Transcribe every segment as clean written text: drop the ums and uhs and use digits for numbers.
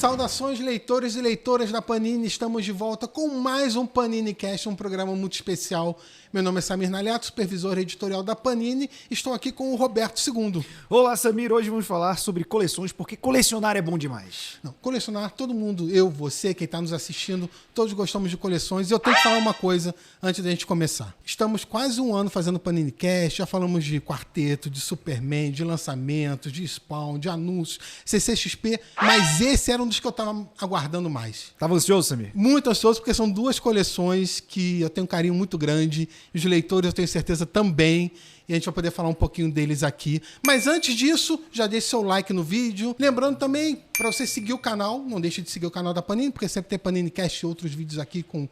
Saudações, leitores e leitoras da Panini, estamos de volta com mais um Panini Cast, um programa muito especial. Meu nome é Samir Naliato, supervisor editorial da Panini, estou aqui com o Roberto II. Olá, Samir, hoje vamos falar sobre coleções, porque colecionar é bom demais. Não, colecionar, todo mundo, eu, você, quem está nos assistindo, todos gostamos de coleções. E eu tenho que falar uma coisa antes da gente começar. Estamos quase um ano fazendo Panini Cast, já falamos de quarteto, de Superman, de lançamentos, de Spawn, de anúncios, CCXP, mas esse era um dos que eu estava aguardando mais. Tava ansioso, Samir? Muito ansioso, porque são duas coleções que eu tenho um carinho muito grande, e os leitores eu tenho certeza também, e a gente vai poder falar um pouquinho deles aqui. Mas antes disso, já deixe seu like no vídeo. Lembrando também, para você seguir o canal, não deixe de seguir o canal da Panini, porque sempre tem Panini Cast e outros vídeos aqui com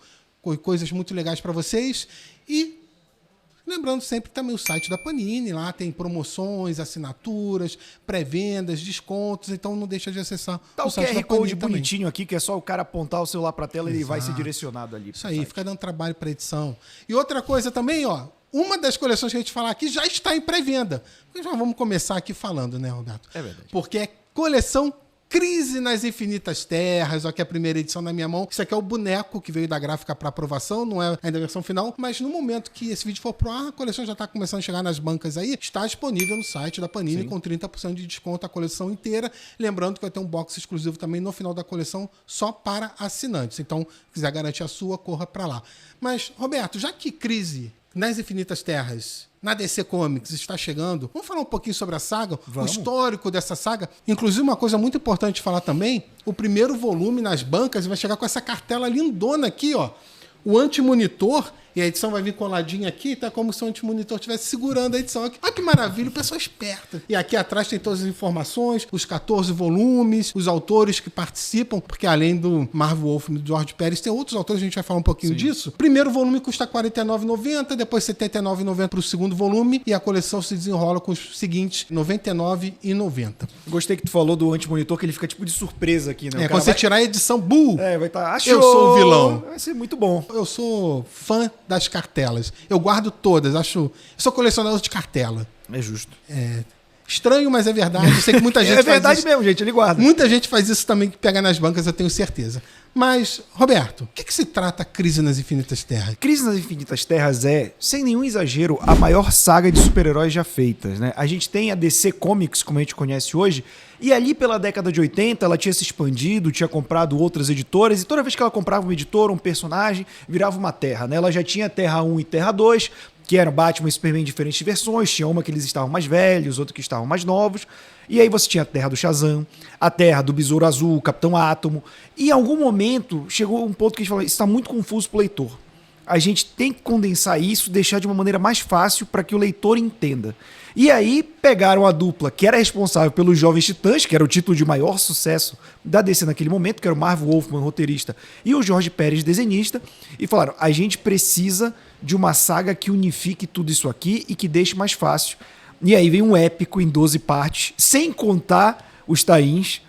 coisas muito legais para vocês. E lembrando sempre também o site da Panini, lá tem promoções, assinaturas, pré-vendas, descontos, então não deixa de acessar o site da Panini. Tá o QR Code bonitinho aqui, que é só o cara apontar o celular para a tela e ele vai ser direcionado ali. Isso aí, fica dando trabalho para edição. E outra coisa também, ó, uma das coleções que a gente falar aqui já está em pré-venda. Já vamos começar aqui falando, né, Roberto? É verdade. Porque é coleção Crise nas Infinitas Terras, ó, que é a primeira edição na minha mão. Isso aqui é o boneco que veio da gráfica para aprovação, não é ainda a versão final, mas no momento que esse vídeo for pro ar, a coleção já está começando a chegar nas bancas aí, está disponível no site da Panini. Sim. Com 30% de desconto a coleção inteira. Lembrando que vai ter um box exclusivo também no final da coleção, só para assinantes. Então, se quiser garantir a sua, corra para lá. Mas, Roberto, já que Crise nas Infinitas Terras na DC Comics está chegando, vamos falar um pouquinho sobre a saga, vamos. O histórico dessa saga. Inclusive, uma coisa muito importante de falar também, o primeiro volume nas bancas vai chegar com essa cartela lindona aqui, ó. O anti-monitor, e a edição vai vir coladinha aqui, tá como se o anti-monitor estivesse segurando a edição aqui. Olha que maravilha, pessoa esperta. E aqui atrás tem todas as informações, os 14 volumes, os autores que participam, porque além do Marv Wolfman e do George Pérez, tem outros autores, a gente vai falar um pouquinho disso. Primeiro volume custa R$ 49,90, depois R$ 79,90 para o segundo volume, e a coleção se desenrola com os seguintes R$ 99,90. Gostei que tu falou do anti-monitor, que ele fica tipo de surpresa aqui, né? Quando você tirar a edição, vai estar, achou! Eu sou o vilão. Vai ser muito bom. Eu sou fã das cartelas. Eu guardo todas, eu sou colecionador de cartela. É justo. É estranho, mas é verdade. Eu sei que muita gente faz isso. É verdade mesmo, gente, ele guarda. Muita gente faz isso também, que pega nas bancas, eu tenho certeza. Mas, Roberto, o que se trata Crise nas Infinitas Terras? Crise nas Infinitas Terras é, sem nenhum exagero, a maior saga de super-heróis já feitas, né? A gente tem a DC Comics, como a gente conhece hoje, e ali pela década de 80 ela tinha se expandido, tinha comprado outras editoras, e toda vez que ela comprava uma editora, um personagem, virava uma terra, né? Ela já tinha Terra 1 e Terra 2, que eram Batman e Superman em diferentes versões, tinha uma que eles estavam mais velhos, outra que estavam mais novos, e aí você tinha a Terra do Shazam, a Terra do Besouro Azul, o Capitão Átomo, e em algum momento chegou um ponto que a gente falou, isso está muito confuso para o leitor. A gente tem que condensar isso, deixar de uma maneira mais fácil para que o leitor entenda. E aí pegaram a dupla que era responsável pelos Jovens Titãs, que era o título de maior sucesso da DC naquele momento, que era o Marv Wolfman, roteirista, e o George Pérez, desenhista, e falaram, a gente precisa de uma saga que unifique tudo isso aqui e que deixe mais fácil. E aí vem um épico em 12 partes, sem contar os tains,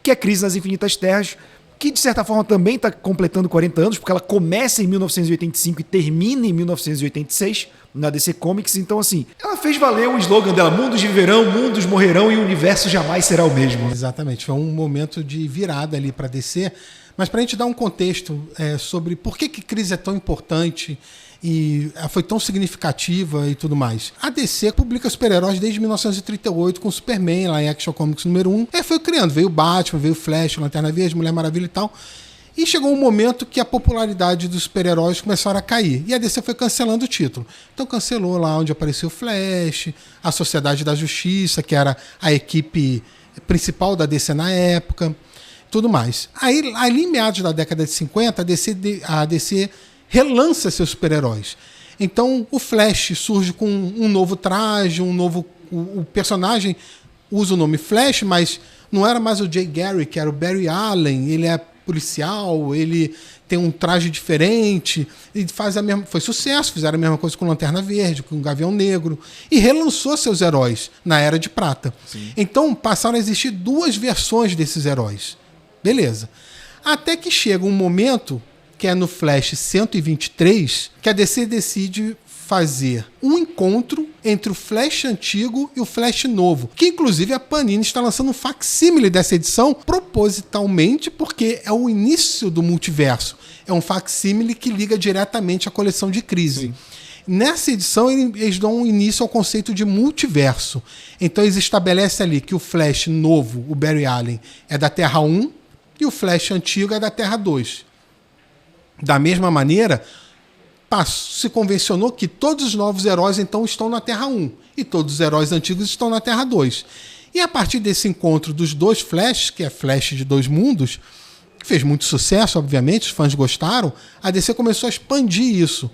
que é Crise nas Infinitas Terras, que de certa forma também está completando 40 anos, porque ela começa em 1985 e termina em 1986 na DC Comics. Então, assim, ela fez valer o slogan dela, mundos viverão, mundos morrerão e o universo jamais será o mesmo. Exatamente, foi um momento de virada ali para DC. Mas para a gente dar um contexto sobre por que Crise é tão importante e foi tão significativa e tudo mais. A DC publica super-heróis desde 1938 com Superman, lá em Action Comics número 1. Foi criando, veio o Batman, veio o Flash, Lanterna Verde, Mulher Maravilha e tal. E chegou um momento que a popularidade dos super-heróis começaram a cair. E a DC foi cancelando o título. Então cancelou lá onde apareceu o Flash, a Sociedade da Justiça, que era a equipe principal da DC na época, tudo mais. Aí, ali em meados da década de 50, a DC relança seus super-heróis. Então, o Flash surge com um novo traje, o personagem usa o nome Flash, mas não era mais o Jay Garrick, que era o Barry Allen, ele é policial, ele tem um traje diferente, e foi sucesso, fizeram a mesma coisa com Lanterna Verde, com o Gavião Negro, e relançou seus heróis na Era de Prata. Sim. Então, passaram a existir duas versões desses heróis. Beleza. Até que chega um momento, que é no Flash 123, que a DC decide fazer um encontro entre o Flash antigo e o Flash novo, que inclusive a Panini está lançando um facsímile dessa edição propositalmente, porque é o início do multiverso. É um facsímile que liga diretamente à coleção de Crise. Sim. Nessa edição, eles dão um início ao conceito de multiverso. Então, eles estabelecem ali que o Flash novo, o Barry Allen, é da Terra 1 e o Flash antigo é da Terra 2. Da mesma maneira, se convencionou que todos os novos heróis, então, estão na Terra 1 e todos os heróis antigos estão na Terra 2. E a partir desse encontro dos dois Flash, que é Flash de dois mundos, que fez muito sucesso, obviamente, os fãs gostaram, a DC começou a expandir isso.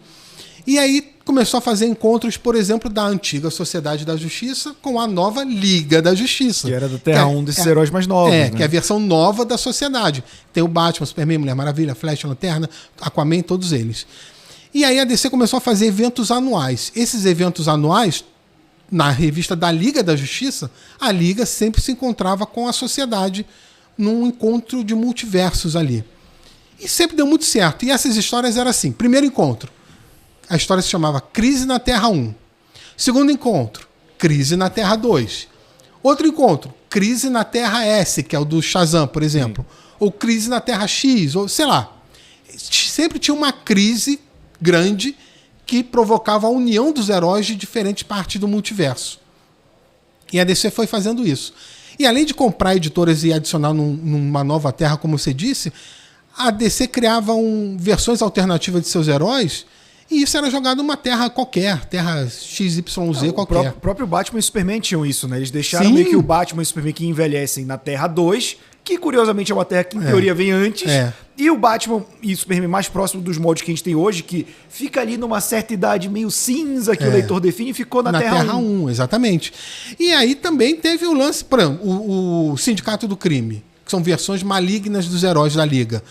E aí começou a fazer encontros, por exemplo, da antiga Sociedade da Justiça com a nova Liga da Justiça. Que era da Terra 1 desses heróis mais novos. Né? Que é a versão nova da sociedade. Tem o Batman, Superman, Mulher Maravilha, Flash, Lanterna, Aquaman, todos eles. E aí a DC começou a fazer eventos anuais. Esses eventos anuais, na revista da Liga da Justiça, a Liga sempre se encontrava com a sociedade num encontro de multiversos ali. E sempre deu muito certo. E essas histórias eram assim. Primeiro encontro. A história se chamava Crise na Terra 1. Segundo encontro, Crise na Terra 2. Outro encontro, Crise na Terra S, que é o do Shazam, por exemplo. Sim. Ou Crise na Terra X, ou sei lá. Sempre tinha uma crise grande que provocava a união dos heróis de diferentes partes do multiverso. E a DC foi fazendo isso. E além de comprar editoras e adicionar numa nova terra, como você disse, a DC criava versões alternativas de seus heróis. E isso era jogado numa terra qualquer, terra XYZ qualquer. O próprio Batman e Superman tinham isso, né? Eles deixaram meio que o Batman e o Superman que envelhecem na Terra 2, que curiosamente é uma terra que em teoria vem antes, e o Batman e o Superman mais próximo dos moldes que a gente tem hoje, que fica ali numa certa idade meio cinza que o leitor define, ficou na Terra 1. Exatamente. E aí também teve o lance, por exemplo, o Sindicato do Crime, que são versões malignas dos heróis da Liga.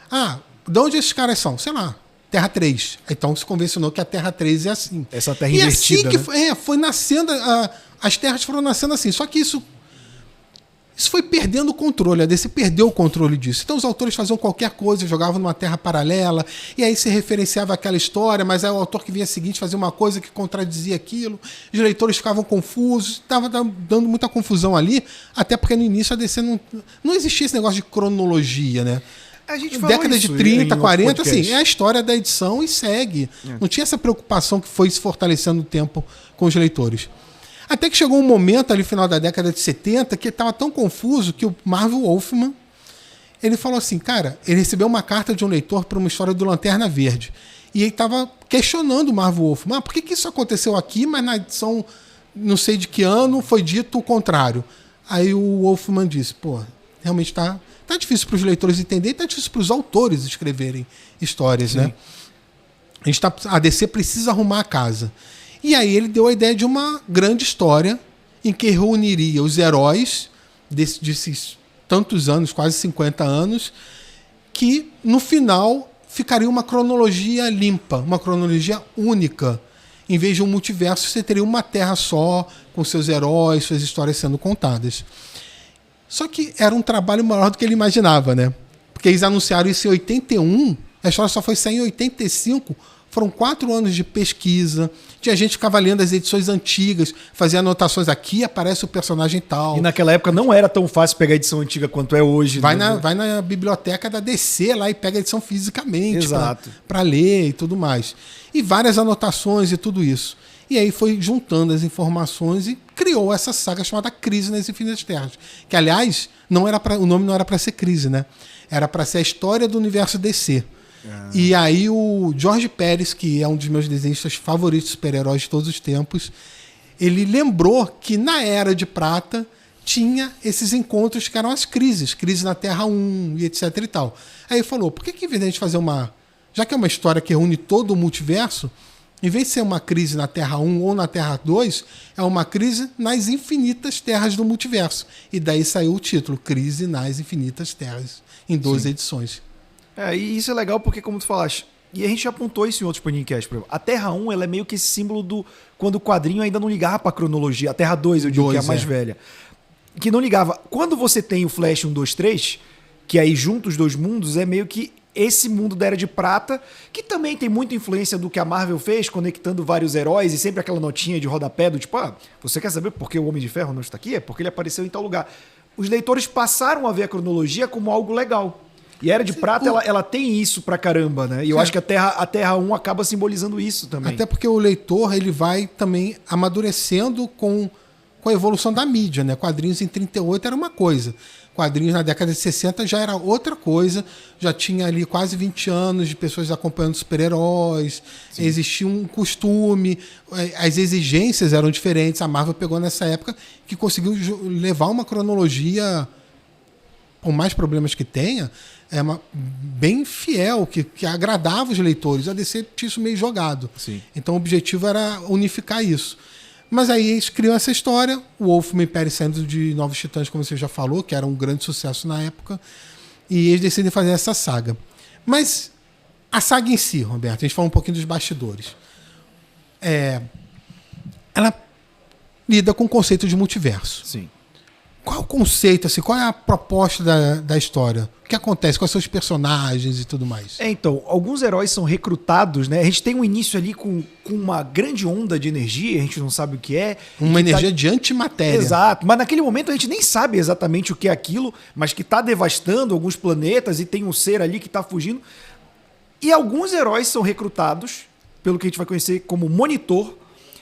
Ah, de onde esses caras são? Sei lá. Terra 3. Então se convencionou que a Terra 3 é assim. Essa terra invertida, assim que foi nascendo, as terras foram nascendo assim. Só que isso foi perdendo o controle. A DC perdeu o controle disso. Então os autores faziam qualquer coisa, jogavam numa terra paralela, e aí se referenciava aquela história, mas aí o autor que vinha seguinte fazia uma coisa que contradizia aquilo. Os leitores ficavam confusos. Estava dando muita confusão ali, até porque no início a DC não existia esse negócio de cronologia, né? A gente falou década de 30, 40, assim, é a história da edição e segue. Não tinha essa preocupação que foi se fortalecendo o tempo com os leitores. Até que chegou um momento ali, final da década de 70, que estava tão confuso que o Marvel Wolfman, ele falou assim, cara, ele recebeu uma carta de um leitor para uma história do Lanterna Verde. E ele estava questionando o Marvel Wolfman, por que isso aconteceu aqui, mas na edição não sei de que ano foi dito o contrário. Aí o Wolfman disse, pô, realmente tá difícil para os leitores entenderem, tá difícil para os autores escreverem histórias, né? A DC precisa arrumar a casa. E aí ele deu a ideia de uma grande história em que reuniria os heróis desses tantos anos, quase 50 anos, que no final ficaria uma cronologia limpa, uma cronologia única. Em vez de um multiverso, você teria uma terra só, com seus heróis, suas histórias sendo contadas. Só que era um trabalho maior do que ele imaginava, né? Porque eles anunciaram isso em 81, a história só foi sair em 85, foram 4 anos de pesquisa, tinha gente que ficava lendo as edições antigas, fazia anotações aqui, aparece o personagem tal. E naquela época não era tão fácil pegar a edição antiga quanto é hoje. Vai na biblioteca da DC lá e pega a edição fisicamente para ler e tudo mais. E várias anotações e tudo isso. E aí foi juntando as informações e criou essa saga chamada Crise nas Infinitas Terras. Que, aliás, o nome não era para ser Crise, né? Era para ser a história do universo DC. E aí o Jorge Pérez, que é um dos meus desenhistas favoritos de super-heróis de todos os tempos, ele lembrou que na Era de Prata tinha esses encontros que eram as crises. Crise na Terra 1 e etc e tal. Aí ele falou, por que em vez de a gente fazer já que é uma história que reúne todo o multiverso, em vez de ser uma crise na Terra 1 ou na Terra 2, é uma crise nas infinitas terras do multiverso. E daí saiu o título, Crise nas Infinitas Terras, em 12 edições. E isso é legal porque, como tu falaste, e a gente já apontou isso em outros Panicast, por exemplo, a Terra 1 ela é meio que esse símbolo do quando o quadrinho ainda não ligava para a cronologia. A Terra 2, eu digo que é a mais velha. Que não ligava. Quando você tem o Flash 1, 2, 3, que aí junta os dois mundos, é meio que esse mundo da Era de Prata, que também tem muita influência do que a Marvel fez, conectando vários heróis e sempre aquela notinha de rodapé do tipo, você quer saber por que o Homem de Ferro não está aqui? É porque ele apareceu em tal lugar. Os leitores passaram a ver a cronologia como algo legal. E a Era de Prata, ela tem isso pra caramba, né? E eu acho que a Terra 1 acaba simbolizando isso também. Até porque o leitor, ele vai também amadurecendo com a evolução da mídia, né? Quadrinhos em 38 era uma coisa. Quadrinhos na década de 60 já era outra coisa. Já tinha ali quase 20 anos de pessoas acompanhando super-heróis. Existia um costume. As exigências eram diferentes. A Marvel pegou nessa época que conseguiu levar uma cronologia, por mais problemas que tenha, bem fiel, que agradava os leitores. A DC tinha isso meio jogado. Sim. Então o objetivo era unificar isso. Mas aí eles criam essa história, o Wolfman Perry saindo de Novos Titãs, como você já falou, que era um grande sucesso na época, e eles decidem fazer essa saga. Mas a saga em si, Roberto, a gente fala um pouquinho dos bastidores. Ela lida com o conceito de multiverso. Sim. Qual é o conceito, assim, qual é a proposta da história? O que acontece? Quais são os personagens e tudo mais? Então, alguns heróis são recrutados, né? A gente tem um início ali com uma grande onda de energia, a gente não sabe o que é. Uma energia de antimatéria. Exato, mas naquele momento a gente nem sabe exatamente o que é aquilo, mas que está devastando alguns planetas e tem um ser ali que está fugindo. E alguns heróis são recrutados, pelo que a gente vai conhecer como Monitor,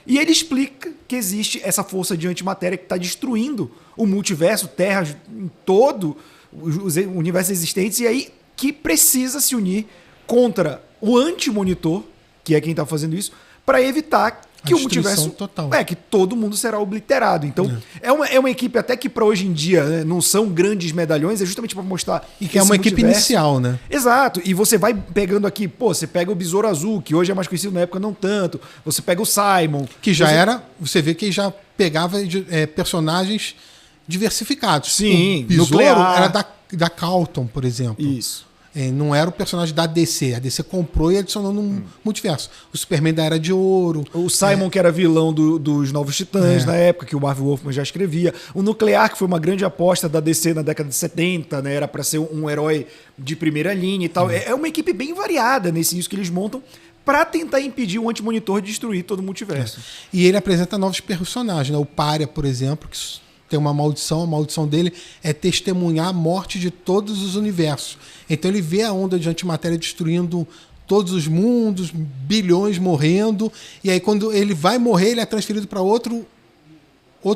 e ele explica que existe essa força de antimatéria que está destruindo o multiverso, Terra em todo os universos existentes, e aí que precisa se unir contra o anti-monitor, que é quem está fazendo isso, para evitar que o multiverso total. Que todo mundo será obliterado. Então, é uma equipe até que para hoje em dia, né, não são grandes medalhões, é justamente para mostrar e que é uma equipe inicial, né? Exato. E você vai pegando aqui, você pega o Besouro Azul, que hoje é mais conhecido, na época não tanto. Você pega o Simon, que já era, você vê que já pegava personagens diversificados. Sim, o Besouro Nuclear. era da Carlton, por exemplo. Isso. Não era o personagem da DC. A DC comprou e adicionou no multiverso. O Superman da Era de Ouro. O Simon, que era vilão dos Novos Titãs na época, que o Marv Wolfman já escrevia. O Nuclear, que foi uma grande aposta da DC na década de 70, né? Era para ser um herói de primeira linha e tal. É uma equipe bem variada nesse isso que eles montam para tentar impedir o Anti-Monitor de destruir todo o multiverso. E ele apresenta novos personagens, né? O Pária, por exemplo, que tem uma maldição. A maldição dele é testemunhar a morte de todos os universos. Então ele vê a onda de antimatéria destruindo todos os mundos, bilhões morrendo, e aí quando ele vai morrer, ele é transferido para outro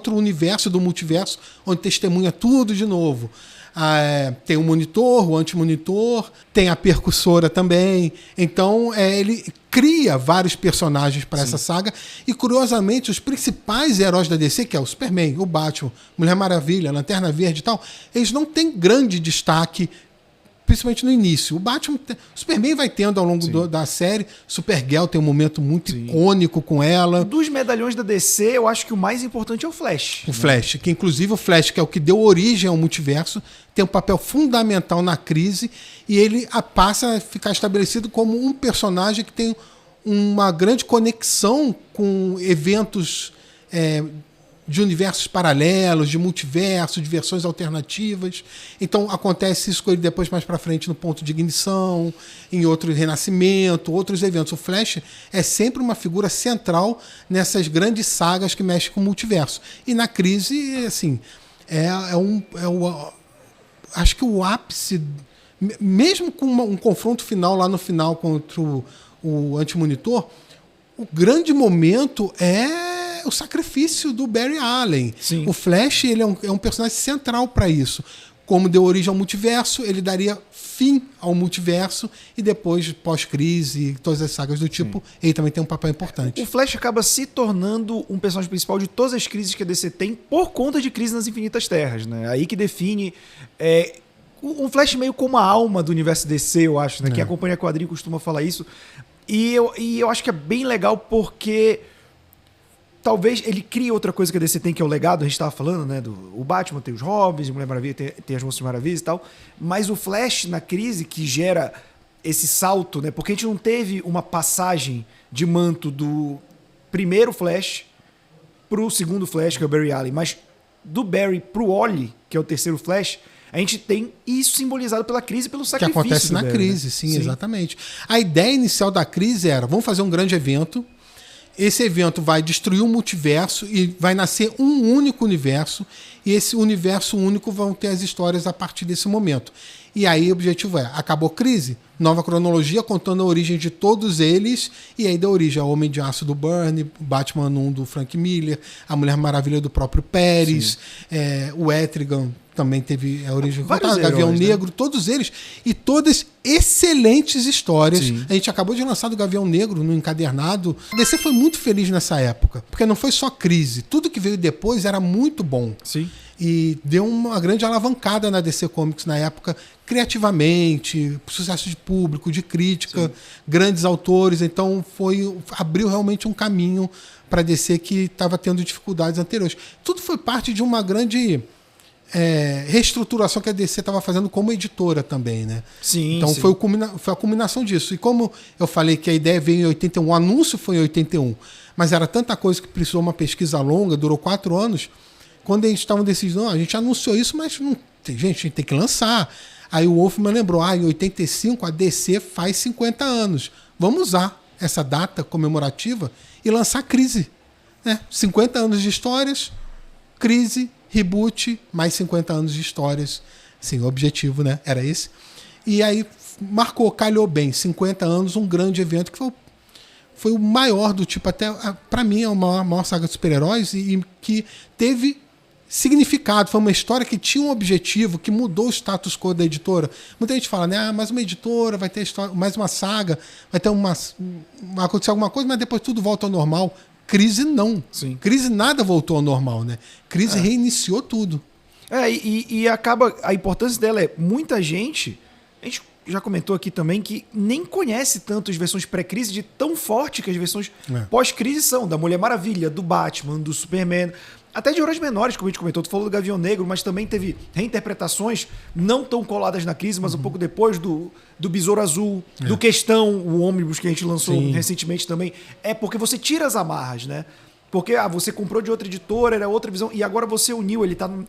universo do multiverso, onde testemunha tudo de novo. Tem o monitor, o anti-monitor, tem a percussora também. Então ele cria vários personagens para essa saga, e curiosamente os principais heróis da DC, que é o Superman, o Batman, Mulher Maravilha, Lanterna Verde e tal, eles não têm grande destaque, principalmente no início. O Superman vai tendo ao longo da série. Supergirl tem um momento muito icônico com ela. Dos medalhões da DC, eu acho que o mais importante é o Flash. O Flash, que inclusive o Flash, que é o que deu origem ao multiverso, tem um papel fundamental na crise, e ele passa a ficar estabelecido como um personagem que tem uma grande conexão com eventos de universos paralelos, de multiverso, de versões alternativas. Então acontece isso com ele depois, mais pra frente, no Ponto de Ignição, em outro Renascimento, outros eventos. O Flash é sempre uma figura central nessas grandes sagas que mexem com o multiverso. E na crise, assim, acho que o ápice, mesmo com um confronto final lá no final contra o Anti-Monitor, o grande momento é o sacrifício do Barry Allen. Sim. O Flash, ele é um personagem central para isso. Como deu origem ao multiverso, ele daria fim ao multiverso, e depois, pós-crise, todas as sagas do tipo, ele também tem um papel importante. O Flash acaba se tornando um personagem principal de todas as crises que a DC tem por conta de Crise nas Infinitas Terras, né? Aí que define... o Flash meio como a alma do universo DC, eu acho, né? Quem acompanha quadrinho costuma falar isso. E eu acho que é bem legal porque talvez ele crie outra coisa que a DC tem, que é o legado. A gente estava falando, né? O Batman tem os Robins, a Mulher Maravilha tem as Monstros Maravilhas e tal. Mas o Flash na crise que gera esse salto, né? Porque a gente não teve uma passagem de manto do primeiro Flash pro segundo Flash, que é o Barry Allen, mas do Barry pro Wally, que é o terceiro Flash, A gente tem isso simbolizado pela crise e pelo Que sacrifício. acontece na dela, crise, né? sim, exatamente. A ideia inicial da crise era, vamos fazer um grande evento, esse evento vai destruir o multiverso e vai nascer um único universo, e esse universo único vão ter as histórias a partir desse momento. E aí o objetivo é, acabou a crise, nova cronologia contando a origem de todos eles, e aí dá origem ao Homem de Aço do Byrne, Batman 1 do Frank Miller, a Mulher Maravilha do próprio Pérez, o Etrigan também teve a origem contada, Gavião Negro, né? Todos eles, e todas excelentes histórias. Sim. A gente acabou de lançar do Gavião Negro no encadernado. A DC foi muito feliz nessa época, porque não foi só crise, tudo que veio depois era muito bom. Sim. E deu uma grande alavancada na DC Comics na época, criativamente, sucesso de público, de crítica, sim, grandes autores. Então abriu realmente um caminho para a DC que estava tendo dificuldades anteriores. Tudo foi parte de uma grande reestruturação que a DC estava fazendo como editora também, né? Sim, então sim. Foi a culminação disso. E como eu falei que a ideia veio em 81, o anúncio foi em 81, mas era tanta coisa que precisou uma pesquisa longa, durou 4 anos. Quando eles estavam decidindo, a gente anunciou isso, mas não, gente, a gente tem que lançar. Aí o Wolfman lembrou, em 85 a DC faz 50 anos. Vamos usar essa data comemorativa e lançar Crise. 50 anos de histórias, Crise, reboot, mais 50 anos de histórias. Sim, o objetivo, né? Era esse. E aí calhou bem, 50 anos, um grande evento que foi o maior do tipo, até para mim é a maior saga de super-heróis e que teve significado, foi uma história que tinha um objetivo, que mudou o status quo da editora. Muita gente fala, né? Mais uma editora, vai ter história, mais uma saga, vai acontecer alguma coisa, mas depois tudo volta ao normal. Crise não. Sim. Crise nada voltou ao normal, né? Crise reiniciou tudo. E acaba, a importância dela é, muita gente, a gente já comentou aqui também, que nem conhece tanto as versões pré-crise de tão forte que as versões pós-crise são, da Mulher Maravilha, do Batman, do Superman, até de heróis menores, como a gente comentou. Tu falou do Gavião Negro, mas também teve reinterpretações não tão coladas na crise, mas um pouco depois do Besouro Azul, do Questão, o ônibus que a gente lançou recentemente também. É porque você tira as amarras, né? Porque você comprou de outra editora, era outra visão, e agora você uniu,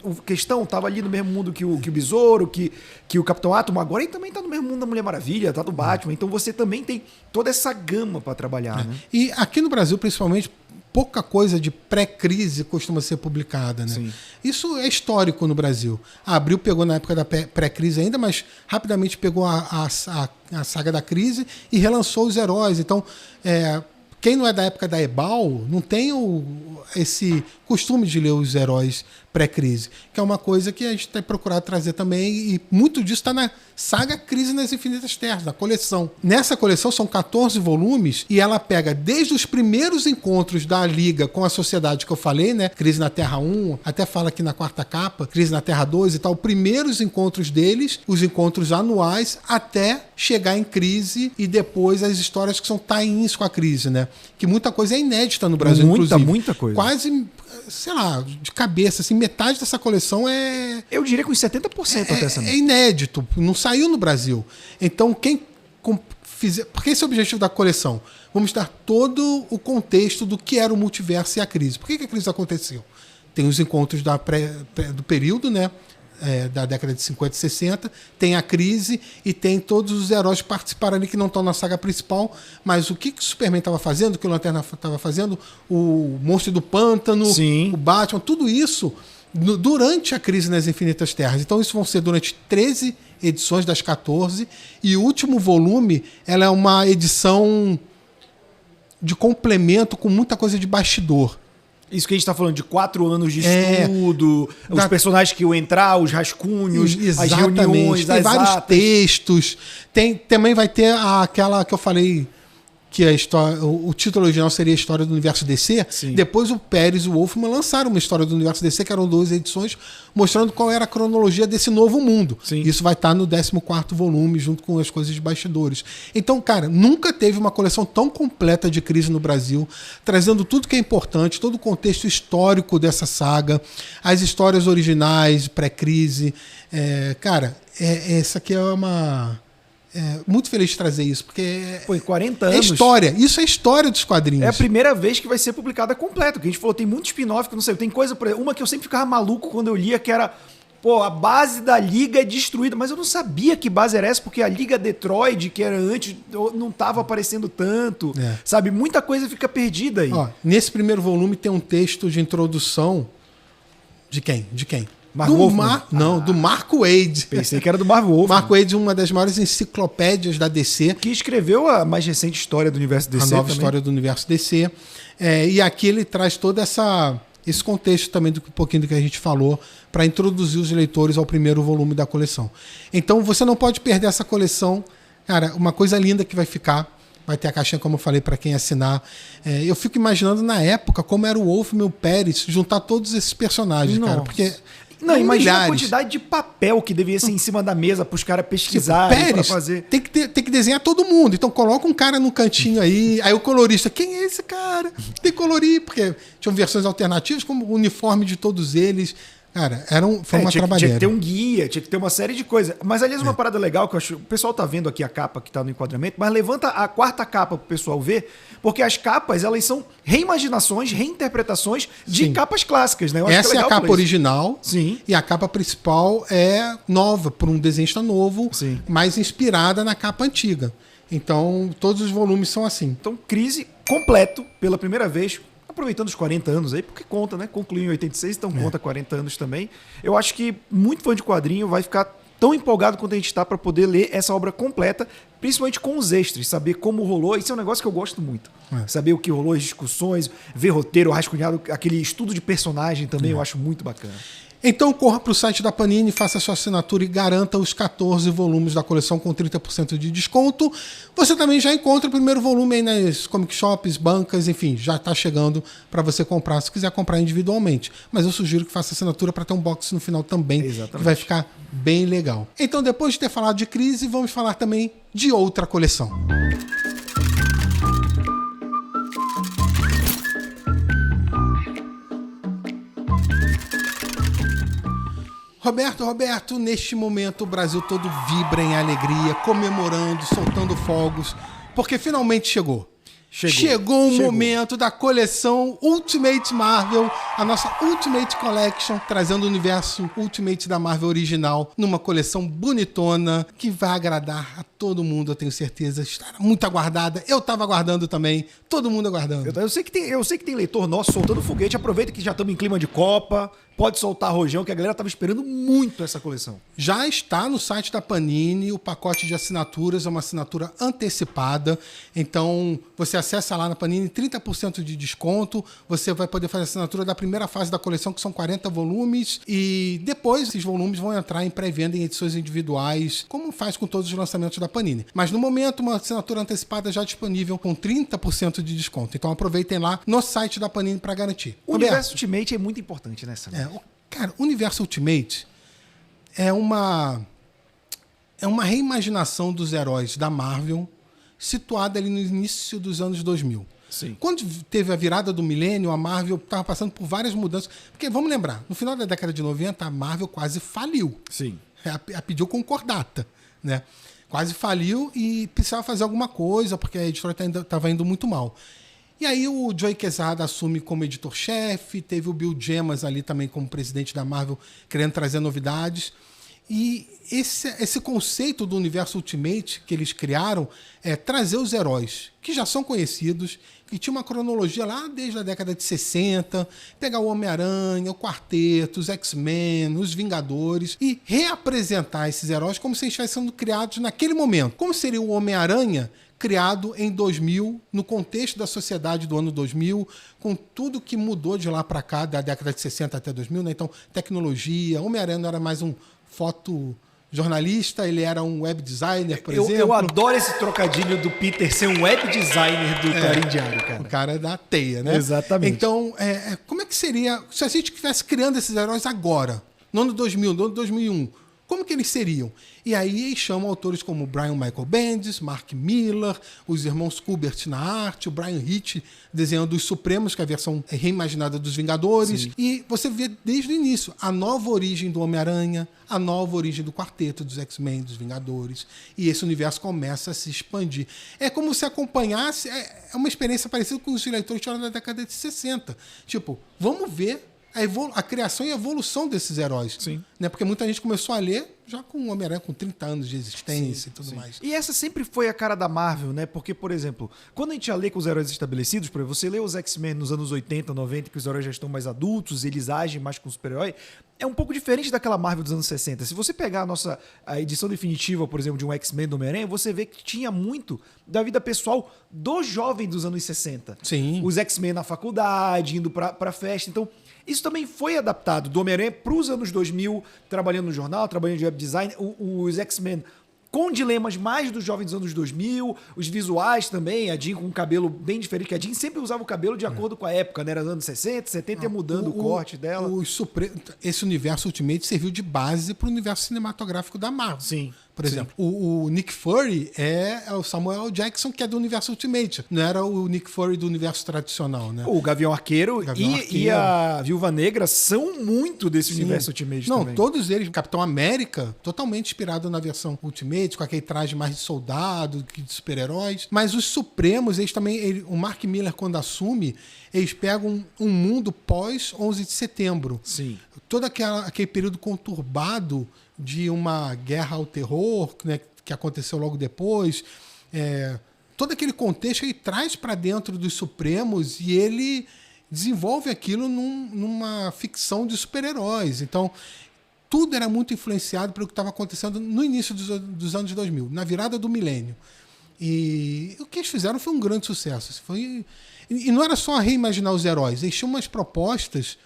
o Questão estava ali no mesmo mundo que o Besouro, que o Capitão Átomo, agora ele também está no mesmo mundo da Mulher Maravilha, tá do Batman, então você também tem toda essa gama para trabalhar, né? E aqui no Brasil, principalmente, pouca coisa de pré-crise costuma ser publicada, né? Sim. Isso é histórico no Brasil. A Abril pegou na época da pré-crise ainda, mas rapidamente pegou a saga da crise e relançou os heróis. Então, quem não é da época da Ebal não tem esse costume de ler os heróis pré-crise, que é uma coisa que a gente tem procurado trazer também, e muito disso está na saga Crise nas Infinitas Terras, na coleção. Nessa coleção são 14 volumes e ela pega desde os primeiros encontros da Liga com a sociedade que eu falei, né? Crise na Terra 1, até fala aqui na quarta capa, Crise na Terra 2 e tal, primeiros encontros deles, os encontros anuais, até chegar em Crise e depois as histórias que são tie-ins com a Crise, né? Que muita coisa é inédita no Brasil, inclusive. Muita coisa. Quase, sei lá, de cabeça, assim, metade dessa coleção é... Eu diria que uns 70% até essa. É inédito, não saiu no Brasil. Então, quem fizer... Porque esse é o objetivo da coleção. Vamos dar todo o contexto do que era o multiverso e a crise. Por que a crise aconteceu? Tem os encontros do período, né? Da década de 50 e 60, tem a crise e tem todos os heróis que participaram ali que não estão na saga principal, mas o que o Superman estava fazendo, o que o Lanterna estava fazendo, o Monstro do Pântano, o Batman, tudo isso durante a crise nas Infinitas Terras. Então isso vão ser durante 13 edições das 14, e o último volume ela é uma edição de complemento com muita coisa de bastidor. Isso que a gente está falando de 4 anos de estudo, os personagens que iam entrar, os rascunhos, as reuniões, tem vários atas. Textos. Também vai ter aquela que eu falei, que a história, o título original seria a História do Universo DC. Sim. Depois o Pérez e o Wolfman lançaram uma História do Universo DC, que eram 2 edições, mostrando qual era a cronologia desse novo mundo. Sim. Isso vai estar no 14º volume, junto com as coisas de bastidores. Então, cara, nunca teve uma coleção tão completa de crise no Brasil, trazendo tudo que é importante, todo o contexto histórico dessa saga, as histórias originais, pré-crise. Essa aqui é uma... muito feliz de trazer isso, porque em 40 anos. É história, isso é história dos quadrinhos. É a primeira vez que vai ser publicada completa, porque a gente falou, tem muito spin-off, que eu não sei, tem coisa, uma que eu sempre ficava maluco quando eu lia, que era Pô, a base da Liga é destruída. Mas eu não sabia que base era essa, porque a Liga Detroit, que era antes, não tava aparecendo tanto. Sabe? Muita coisa fica perdida aí. Ó, nesse primeiro volume tem um texto de introdução de quem? Do Mark Waid. Pensei que era do Marv Wolfman. Mark Waid, uma das maiores enciclopédias da DC. Que escreveu a mais recente história do universo DC. A nova história do universo DC. E aqui ele traz todo esse contexto também, um pouquinho do que a gente falou, para introduzir os leitores ao primeiro volume da coleção. Então você não pode perder essa coleção. Cara, uma coisa linda que vai ficar. Vai ter a caixinha, como eu falei, para quem assinar. Eu fico imaginando na época como era o Wolfman e o Pérez juntar todos esses personagens, cara. Porque não, imagina a quantidade de papel que devia ser em cima da mesa para os caras pesquisarem, tipo, Pérez, fazer. Tem que desenhar todo mundo. Então coloca um cara no cantinho aí o colorista, quem é esse cara? Tem que colorir, porque tinham versões alternativas, como o uniforme de todos eles. Cara, foi uma trabalheira. Tinha que ter um guia, tinha que ter uma série de coisas. Mas, aliás, uma parada legal que eu acho... O pessoal tá vendo aqui a capa que tá no enquadramento, mas levanta a quarta capa pro pessoal ver, porque as capas, elas são reimaginações, reinterpretações de capas clássicas, né? Eu acho Essa que é a capa original. Sim. E a capa principal é nova, por um desenhista novo, mais inspirada na capa antiga. Então, todos os volumes são assim. Então, Crise completo, pela primeira vez... Aproveitando os 40 anos aí, porque conta, né? Concluiu em 86, então conta 40 anos também. Eu acho que muito fã de quadrinho vai ficar tão empolgado quanto a gente está para poder ler essa obra completa, principalmente com os extras, saber como rolou. Isso é um negócio que eu gosto muito. Saber o que rolou, as discussões, ver roteiro, rascunhado, aquele estudo de personagem também, eu acho muito bacana. Então corra para o site da Panini, faça sua assinatura e garanta os 14 volumes da coleção com 30% de desconto. Você também já encontra o primeiro volume aí nas comic shops, bancas, enfim, já está chegando para você comprar, se quiser comprar individualmente. Mas eu sugiro que faça assinatura para ter um box no final também, que vai ficar bem legal. Então, depois de ter falado de Crise, vamos falar também de outra coleção. Roberto, neste momento o Brasil todo vibra em alegria, comemorando, soltando fogos, porque finalmente chegou. Chegou o momento da coleção Ultimate Marvel, a nossa Ultimate Collection, trazendo o universo Ultimate da Marvel original numa coleção bonitona que vai agradar a todo mundo, eu tenho certeza. Está muito aguardada, eu estava aguardando também, todo mundo aguardando. Eu sei que tem leitor nosso soltando foguete, aproveita que já estamos em clima de Copa, pode soltar rojão, que a galera estava esperando muito essa coleção. Já está no site da Panini, o pacote de assinaturas é uma assinatura antecipada, então você acessa lá na Panini, 30% de desconto, você vai poder fazer a assinatura da primeira fase da coleção, que são 40 volumes, e depois esses volumes vão entrar em pré-venda em edições individuais, como faz com todos os lançamentos da Panini. Mas no momento, uma assinatura antecipada já disponível com 30% de desconto, então aproveitem lá no site da Panini para garantir. O universo Ultimate é muito importante nessa. Cara, o universo Ultimate é uma reimaginação dos heróis da Marvel situada ali no início dos anos 2000. Sim. Quando teve a virada do milênio, a Marvel estava passando por várias mudanças. Porque, vamos lembrar, no final da década de 90, a Marvel quase faliu. Sim. Ela pediu concordata, né? Quase faliu e precisava fazer alguma coisa, porque a editora estava indo muito mal. E aí o Joe Quesada assume como editor-chefe, teve o Bill Gemas ali também como presidente da Marvel, querendo trazer novidades. E esse conceito do universo Ultimate que eles criaram é trazer os heróis que já são conhecidos, que tinha uma cronologia lá desde a década de 60, pegar o Homem-Aranha, o Quarteto, os X-Men, os Vingadores e reapresentar esses heróis como se eles estivessem sendo criados naquele momento. Como seria o Homem-Aranha criado em 2000, no contexto da sociedade do ano 2000, com tudo que mudou de lá para cá, da década de 60 até 2000, né? Então, tecnologia, Homem-Aranha não era mais um fotojornalista, ele era um web designer, por exemplo. Eu adoro esse trocadilho do Peter ser um web designer do Clarim Diário, cara. O cara da teia, né? Exatamente. Então, como é que seria, se a gente estivesse criando esses heróis agora, no ano 2000, no ano 2001, como que eles seriam? E aí eles chamam autores como Brian Michael Bendis, Mark Millar, os irmãos Kubert na arte, o Brian Hitch desenhando os Supremos, que é a versão reimaginada dos Vingadores. Sim. E você vê desde o início a nova origem do Homem-Aranha, a nova origem do Quarteto, dos X-Men, dos Vingadores. E esse universo começa a se expandir. É como se acompanhasse... É uma experiência parecida com os leitores que eram da década de 60. Tipo, vamos ver a criação e a evolução desses heróis. Sim. Né? Porque muita gente começou a ler já com o Homem-Aranha com 30 anos de existência e tudo mais. E essa sempre foi a cara da Marvel, né? Porque, por exemplo, quando a gente já lê com os heróis estabelecidos, por exemplo, você lê os X-Men nos anos 80, 90, que os heróis já estão mais adultos, eles agem mais com o super-herói, é um pouco diferente daquela Marvel dos anos 60. Se você pegar a edição definitiva, por exemplo, de um X-Men do Homem-Aranha, você vê que tinha muito da vida pessoal do jovem dos anos 60. Sim. Os X-Men na faculdade, indo pra festa. Então, isso também foi adaptado do Homem-Aranha para os anos 2000, trabalhando no jornal, trabalhando de web design. Os X-Men com dilemas mais dos jovens dos anos 2000, os visuais também, a Jean com um cabelo bem diferente, que a Jean sempre usava o cabelo de acordo com a época, né? Era nos anos 60, 70, ia mudando o corte dela. Esse universo Ultimate serviu de base para o universo cinematográfico da Marvel. Sim. Por exemplo, o Nick Fury é o Samuel Jackson, que é do universo Ultimate. Não era o Nick Fury do universo tradicional, né? O Gavião Arqueiro, e a Viúva Negra são muito desse universo Ultimate também. Não, todos eles. Capitão América, totalmente inspirado na versão Ultimate, com aquele traje mais de soldado, de super-heróis. Mas os Supremos, eles também... o Mark Miller, quando assume, eles pegam um mundo pós-11 de setembro. Sim. Todo aquele período conturbado de uma guerra ao terror, né, que aconteceu logo depois. Todo aquele contexto ele traz para dentro dos Supremos e ele desenvolve aquilo numa ficção de super-heróis. Então, tudo era muito influenciado pelo que estava acontecendo no início dos anos 2000, na virada do milênio. E o que eles fizeram foi um grande sucesso. E não era só reimaginar os heróis, eles tinham umas propostas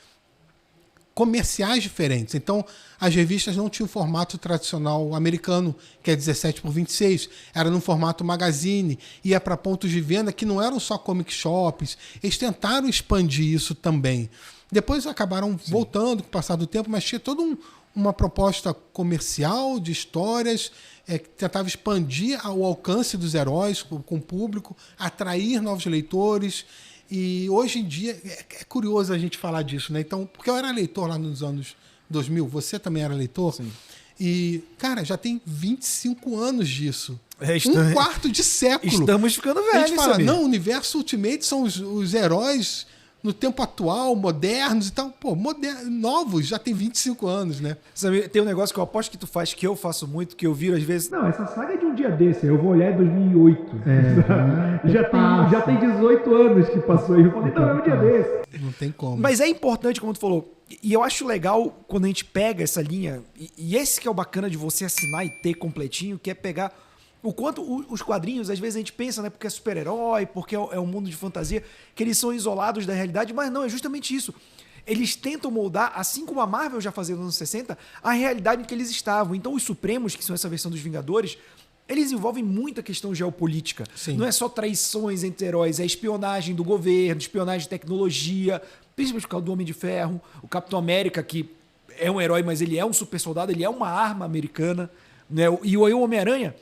comerciais diferentes. Então, as revistas não tinham o formato tradicional americano, que é 17x26, era no formato magazine, ia para pontos de venda que não eram só comic shops. Eles tentaram expandir isso também. Depois acabaram voltando com o passar do tempo, mas tinha toda uma proposta comercial de histórias que tentava expandir o alcance dos heróis com o público, atrair novos leitores. E hoje em dia, é curioso a gente falar disso, né? Então, porque eu era leitor lá nos anos 2000, você também era leitor? Sim. E, cara, já tem 25 anos disso. Um quarto de século. Estamos ficando velhos, a gente fala, sabia? não, o universo Ultimate são os heróis no tempo atual, modernos e tal. Pô, novos, já tem 25 anos, né? Sabe, tem um negócio que eu aposto que tu faz, que eu faço muito, que eu viro às vezes... Não, essa saga é de um dia desse, eu vou olhar em 2008. Já tem 18 anos que passou e eu falei, não, é um dia desse. Não tem como. Mas é importante, como tu falou, e eu acho legal quando a gente pega essa linha, e esse que é o bacana de você assinar e ter completinho, que é pegar o quanto os quadrinhos, às vezes a gente pensa, né, porque é super-herói, porque é um mundo de fantasia, que eles são isolados da realidade, mas não, é justamente isso. Eles tentam moldar, assim como a Marvel já fazia nos anos 60, a realidade em que eles estavam. Então os Supremos, que são essa versão dos Vingadores, eles envolvem muita questão geopolítica. Sim. Não é só traições entre heróis, é espionagem do governo, espionagem de tecnologia, principalmente por causa do Homem de Ferro, o Capitão América, que é um herói, mas ele é um super soldado, ele é uma arma americana, né? E o Homem-Aranha,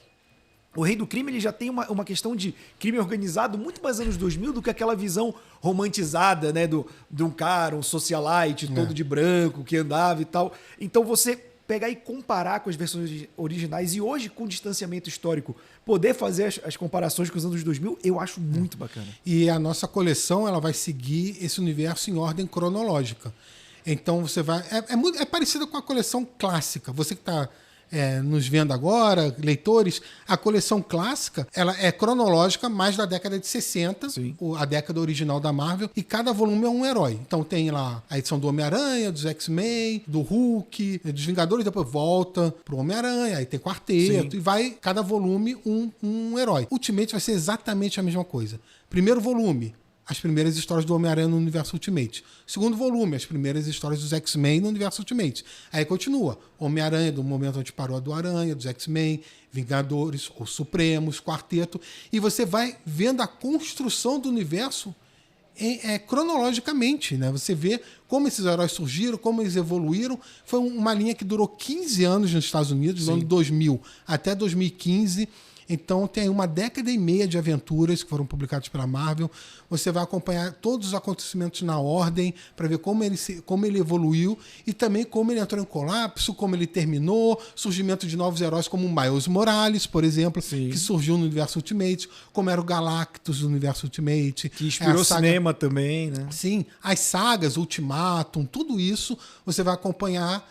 o Rei do Crime, ele já tem uma questão de crime organizado muito mais anos 2000 do que aquela visão romantizada, né, de um cara, um socialite todo de branco, que andava e tal. Então você pegar e comparar com as versões originais e hoje, com distanciamento histórico, poder fazer as comparações com os anos 2000, eu acho muito bacana. E a nossa coleção ela vai seguir esse universo em ordem cronológica. Então você vai... É parecida com a coleção clássica. Você que está... nos vendo agora, leitores, a coleção clássica ela é cronológica mais da década de 60, a década original da Marvel, e cada volume é um herói. Então tem lá a edição do Homem-Aranha, dos X-Men, do Hulk, dos Vingadores, depois volta pro Homem-Aranha, aí tem quarteto, e vai, cada volume, um herói. Ultimate vai ser exatamente a mesma coisa. Primeiro volume, as primeiras histórias do Homem-Aranha no universo Ultimate. Segundo volume, as primeiras histórias dos X-Men no universo Ultimate. Aí continua. Homem-Aranha, do momento onde parou a do Aranha, dos X-Men, Vingadores, ou Supremos, Quarteto. E você vai vendo a construção do universo cronologicamente, né? Você vê como esses heróis surgiram, como eles evoluíram. Foi uma linha que durou 15 anos nos Estados Unidos, do ano 2000 até 2015. Então tem uma década e meia de aventuras que foram publicadas pela Marvel. Você vai acompanhar todos os acontecimentos na ordem para ver como ele evoluiu e também como ele entrou em colapso, como ele terminou, surgimento de novos heróis como o Miles Morales, por exemplo, que surgiu no universo Ultimate, como era o Galactus do universo Ultimate. Que inspirou o cinema também, né? Sim, as sagas Ultimato, Atum, tudo isso você vai acompanhar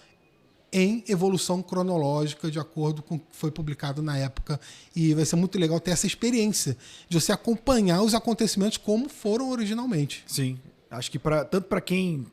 em evolução cronológica, de acordo com o que foi publicado na época. E vai ser muito legal ter essa experiência de você acompanhar os acontecimentos como foram originalmente. Sim. Acho que tanto para quem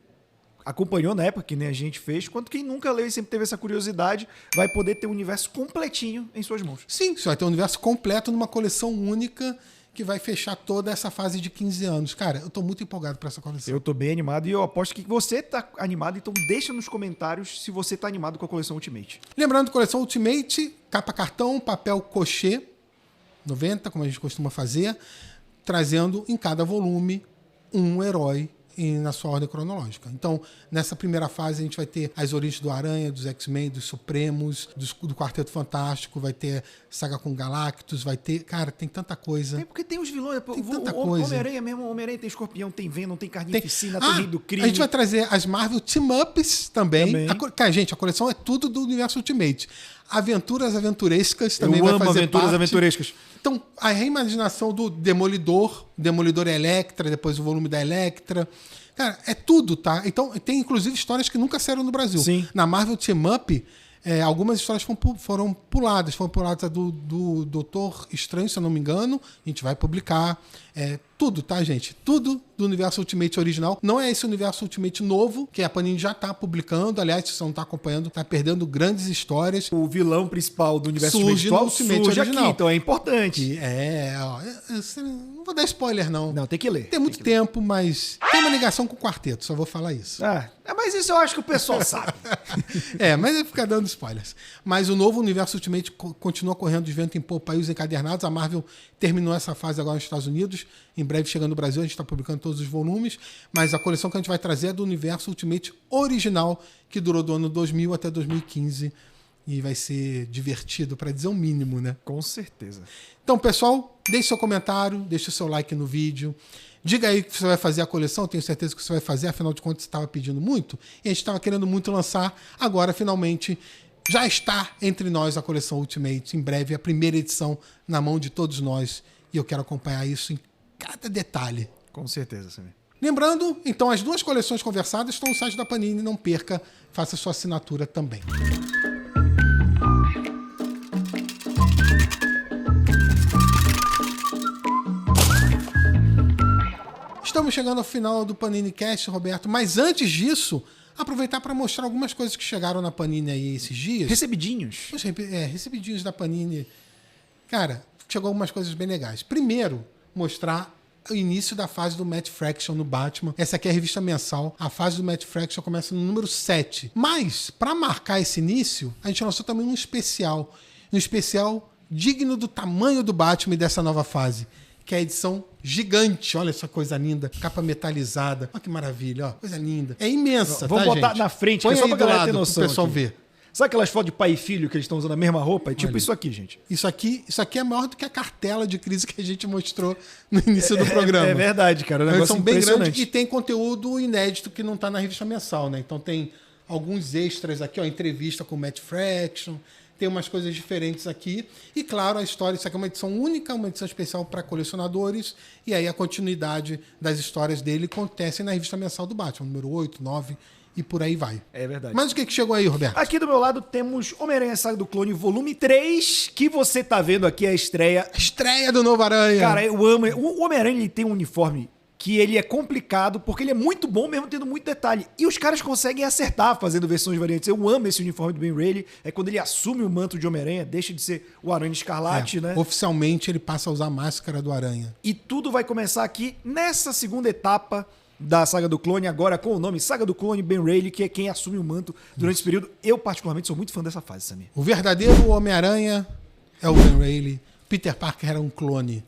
acompanhou na época, que nem a gente fez, quanto quem nunca leu e sempre teve essa curiosidade, vai poder ter o universo completinho em suas mãos. Sim, você vai ter um universo completo numa coleção única que vai fechar toda essa fase de 15 anos. Cara, eu tô muito empolgado para essa coleção. Eu tô bem animado e eu aposto que você tá animado, então deixa nos comentários se você tá animado com a coleção Ultimate. Lembrando, coleção Ultimate, capa cartão, papel cochê, 90, como a gente costuma fazer, trazendo em cada volume um herói na sua ordem cronológica. Então, nessa primeira fase, a gente vai ter as origens do Aranha, dos X-Men, dos Supremos, do Quarteto Fantástico, vai ter saga com Galactus, vai ter... Cara, tem tanta coisa. Porque tem os vilões. Tem tanta coisa. Homem-Aranha mesmo, Homem-Aranha tem Escorpião, tem Venom, tem Carnificina, tem Rei do Crime. A gente vai trazer as Marvel Team-Ups também. Cara, gente, a coleção é tudo do universo Ultimate. Aventuras aventurescas também vai fazer aventuras parte. Aventurescas. Então, a reimaginação do Demolidor e Electra, depois o volume da Electra. Cara, é tudo, tá? Então, tem inclusive histórias que nunca saíram no Brasil. Sim. Na Marvel Team Up, algumas histórias foram puladas. Foram puladas a do Doutor Estranho, se eu não me engano. A gente vai publicar. Tudo, tá, gente? Tudo do universo Ultimate original. Não é esse universo Ultimate novo, que a Panini já tá publicando. Aliás, se você não tá acompanhando, tá perdendo grandes histórias. O vilão principal do universo surge Ultimate original. Aqui, então é importante. Eu não vou dar spoiler, não. Não, tem que ler. Tem muito tempo, mas tem uma ligação com o quarteto, só vou falar isso. Mas isso eu acho que o pessoal sabe. Mas vai ficar dando spoilers. Mas o novo universo Ultimate continua correndo de vento em popa aí, os encadernados. A Marvel terminou essa fase agora nos Estados Unidos. Em breve chegando no Brasil, a gente está publicando todos os volumes. Mas a coleção que a gente vai trazer é do universo Ultimate original, que durou do ano 2000 até 2015. E vai ser divertido, para dizer o mínimo, né? Com certeza. Então, pessoal, deixe seu comentário, deixe o seu like no vídeo. Diga aí que você vai fazer a coleção, tenho certeza que você vai fazer, afinal de contas você estava pedindo muito. E a gente estava querendo muito lançar. Agora, finalmente, já está entre nós a coleção Ultimate. Em breve, a primeira edição na mão de todos nós. E eu quero acompanhar isso em cada detalhe. Com certeza, Samir. Lembrando, então, as duas coleções conversadas estão no site da Panini. Não perca, faça sua assinatura também. Estamos chegando ao final do Panini Cast, Roberto. Mas antes disso, aproveitar para mostrar algumas coisas que chegaram na Panini aí esses dias. Recebidinhos. Recebidinhos da Panini. Cara, chegou algumas coisas bem legais. Primeiro, mostrar o início da fase do Matt Fraction no Batman. Essa aqui é a revista mensal. A fase do Matt Fraction começa no número 7. Mas, para marcar esse início, a gente lançou também um especial. Um especial digno do tamanho do Batman e dessa nova fase. Que é a edição gigante. Olha essa coisa linda. Capa metalizada. Olha que maravilha, ó. Coisa linda. É imensa, Vamos tá, botar gente? na frente, Põe que é só aí pra do galera lado ter noção pro pessoal aqui. ver. Sabe aquelas fotos de pai e filho que eles estão usando a mesma roupa? É tipo isso aqui, gente. Isso aqui é maior do que a cartela de crise que a gente mostrou no início do programa. É verdade, cara. Eles são bem grandes e tem conteúdo inédito que não tá na revista mensal, né? Então tem alguns extras aqui, ó, entrevista com o Matt Fraction, tem umas coisas diferentes aqui. E claro, a história, isso aqui é uma edição única, uma edição especial para colecionadores, e aí a continuidade das histórias dele acontece na revista mensal do Batman, número 8, 9 e por aí vai. É verdade. Mas o que chegou aí, Roberto? Aqui do meu lado temos Homem-Aranha Saga do Clone, volume 3, que você tá vendo aqui a estreia. Estreia do Novo Aranha. Cara, eu amo. O Homem-Aranha ele tem um uniforme que ele é complicado, porque ele é muito bom mesmo tendo muito detalhe. E os caras conseguem acertar fazendo versões variantes. Eu amo esse uniforme do Ben Reilly. É quando ele assume o manto de Homem-Aranha, deixa de ser o Aranha Escarlate, né? Oficialmente ele passa a usar a máscara do Aranha. E tudo vai começar aqui nessa segunda etapa da Saga do Clone, agora com o nome Saga do Clone Ben Reilly, que é quem assume o manto durante esse período. Eu, particularmente, sou muito fã dessa fase, Samir. O verdadeiro Homem-Aranha é o Ben Reilly. Peter Parker era um clone.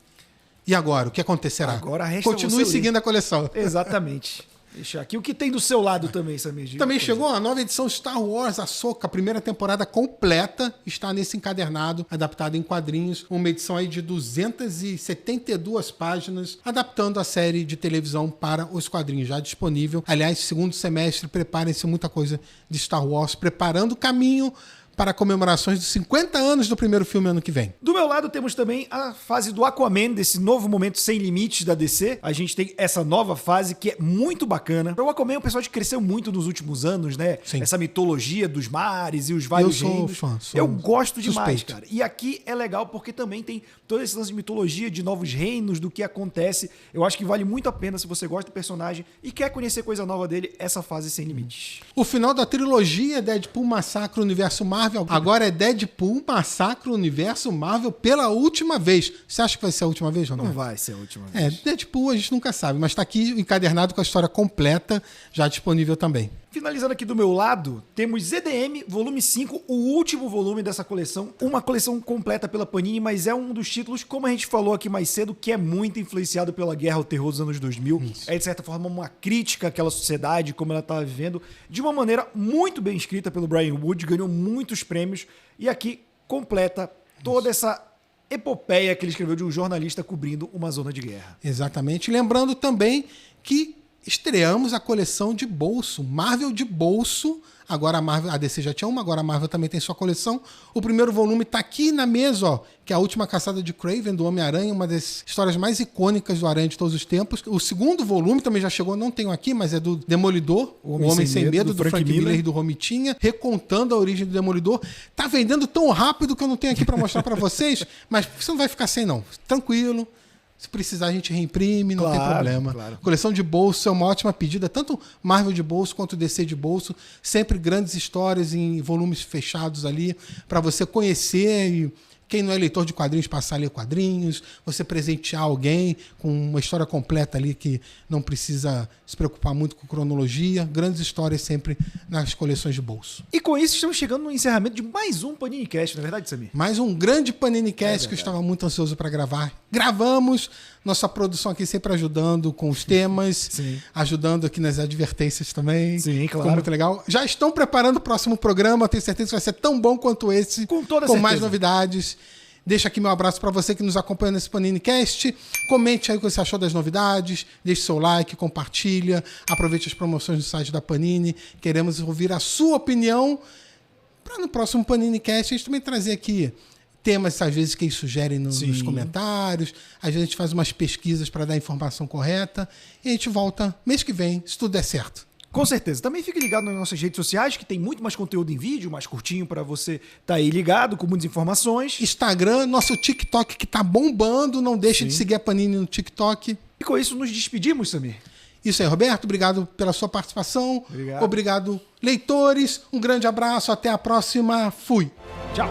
E agora, o que acontecerá? Agora resta Continue seguindo a coleção. Exatamente. Deixa aqui o que tem do seu lado também, Samir. Também chegou a nova edição Star Wars Ahsoka, a primeira temporada completa, está nesse encadernado, adaptado em quadrinhos, uma edição aí de 272 páginas, adaptando a série de televisão para os quadrinhos, já disponível. Aliás, segundo semestre, preparem-se muita coisa de Star Wars, preparando o caminho para comemorações dos 50 anos do primeiro filme ano que vem. Do meu lado temos também a fase do Aquaman, desse novo momento sem limites da DC. A gente tem essa nova fase que é muito bacana. O Aquaman é um personagem que cresceu muito nos últimos anos, né? Sim. Essa mitologia dos mares e os vários reinos. Eu gosto demais, suspeito. cara. E aqui é legal porque também tem todo esse lance de mitologia, de novos reinos, do que acontece. Eu acho que vale muito a pena se você gosta do personagem e quer conhecer coisa nova dele, essa fase sem limites. O final da trilogia Deadpool Massacra o Universo Marvel agora é Deadpool Massacra o Universo Marvel pela última vez. Você acha que vai ser a última vez, Ronaldo? Não vai ser a última vez. Deadpool a gente nunca sabe, mas tá aqui encadernado com a história completa, já disponível também. Finalizando aqui do meu lado, temos ZDM, volume 5, o último volume dessa coleção. Uma coleção completa pela Panini, mas é um dos títulos, como a gente falou aqui mais cedo, que é muito influenciado pela guerra ao terror dos anos 2000. Isso. É, de certa forma, uma crítica àquela sociedade, como ela estava vivendo, de uma maneira muito bem escrita pelo Brian Wood, ganhou muitos prêmios, e aqui completa toda essa epopeia que ele escreveu de um jornalista cobrindo uma zona de guerra. Exatamente. Lembrando também que estreamos a coleção de bolso, Marvel de bolso. Agora a DC já tinha uma, agora a Marvel também tem sua coleção. O primeiro volume tá aqui na mesa, ó, que é a Última Caçada de Kraven, do Homem-Aranha, uma das histórias mais icônicas do Aranha de todos os tempos. O segundo volume também já chegou, não tenho aqui, mas é do Demolidor, O Homem Sem Medo, do Frank Miller e do Romitinha, recontando a origem do Demolidor. Tá vendendo tão rápido que eu não tenho aqui para mostrar para vocês, mas você não vai ficar sem não. Tranquilo. Se precisar, a gente reimprime, não tem problema. Claro. Coleção de bolso é uma ótima pedida, tanto Marvel de bolso quanto DC de bolso. Sempre grandes histórias em volumes fechados ali, para você conhecer e quem não é leitor de quadrinhos passar a ler quadrinhos, você presentear alguém com uma história completa ali que não precisa se preocupar muito com cronologia. Grandes histórias sempre nas coleções de bolso. E com isso estamos chegando no encerramento de mais um Panini Cast, não é verdade, Samir? Mais um grande Panini Cast que eu estava muito ansioso para gravar. Gravamos, nossa produção aqui sempre ajudando com os temas, Sim. ajudando aqui nas advertências também. Sim, claro. Ficou muito legal. Já estão preparando o próximo programa, tenho certeza que vai ser tão bom quanto esse, com toda com certeza. mais novidades. Deixa aqui meu abraço para você que nos acompanha nesse Panini Cast. Comente aí o que você achou das novidades, deixe seu like, compartilha, aproveite as promoções do site da Panini. Queremos ouvir a sua opinião para no próximo Panini Cast a gente também trazer aqui temas, às vezes, que eles sugerem nos comentários. Às vezes a gente faz umas pesquisas para dar a informação correta e a gente volta mês que vem, se tudo der certo. Com certeza. Também fique ligado nas nossas redes sociais, que tem muito mais conteúdo em vídeo, mais curtinho, para você estar aí ligado, com muitas informações. Instagram, nosso TikTok que tá bombando. Não deixe de seguir a Panini no TikTok. E com isso nos despedimos, Samir. Isso aí, Roberto. Obrigado pela sua participação. Obrigado, leitores. Um grande abraço. Até a próxima. Fui. Tchau.